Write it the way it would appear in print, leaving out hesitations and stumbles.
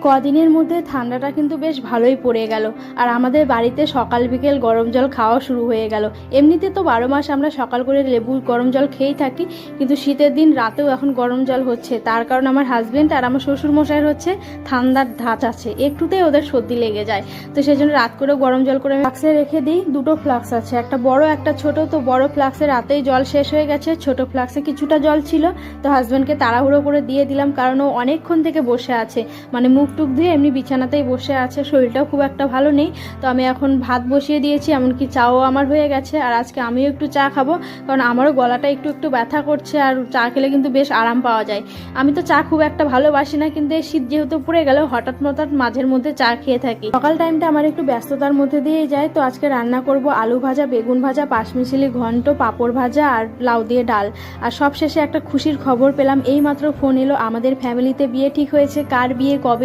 কদিনের মধ্যে ঠান্ডাটা কিন্তু বেশ ভালোই পড়ে গেল। আর আমাদের বাড়িতে সকাল বিকেল গরম জল খাওয়া শুরু হয়ে গেল। এমনিতে তো 12 মাস আমরা সকাল করে লেবু গরম জল খেয়েই থাকি, কিন্তু শীতের দিন রাতেও এখন গরম জল হচ্ছে। তার কারণ আমার হাজবেন্ড আর আমার শ্বশুর মশাইয়ের হচ্ছে ঠান্ডার ধাঁচ আছে, একটুতেই ওদের সর্দি লেগে যায়। তো সেই জন্য রাত করে গরম জল করে ফ্লাক্সে রেখে দিই। দুটো ফ্লাক্স আছে, একটা বড় একটা ছোট। তো বড় ফ্লাক্সে রাতেই জল শেষ হয়ে গেছে, ছোট ফ্লাক্সে কিছুটা জল ছিল। তো হাজবেন্ডকে তাড়াহুড়ো করে দিয়ে দিলাম, কারণ ও অনেকক্ষণ থেকে বসে আছে, মানে মুখ টুক ধুয়ে এমনি বিছানাতেই বসে আছে, শরীরটাও খুব একটা ভালো নেই। তো আমি এখন ভাত বসিয়ে দিয়েছি, এমনকি চাও আমার হয়ে গেছে। আর আজকে আমিও একটু চা খাবো, কারণ আমারও গলাটা একটু একটু ব্যথা করছে, আর চা খেলে কিন্তু বেশ আরাম পাওয়া যায়। আমি তো চা খুব একটা ভালোবাসি না, কিন্তু এই শীত যেহেতু পড়ে গেল হঠাৎ মাঝের মধ্যে চা খেয়ে থাকি। সকাল টাইমটা আমার একটু ব্যস্ততার মধ্যে দিয়ে যায়। তো আজকে রান্না করব আলু ভাজা, বেগুন ভাজা, পাঁচমিশালি ঘন্ট, পাঁপড় ভাজা আর লাউ দিয়ে ডাল। আর সব শেষে একটা খুশির খবর পেলাম, এই মাত্র ফোন এলো, আমাদের ফ্যামিলিতে বিয়ে ঠিক হয়েছে। কার বিয়ে কবে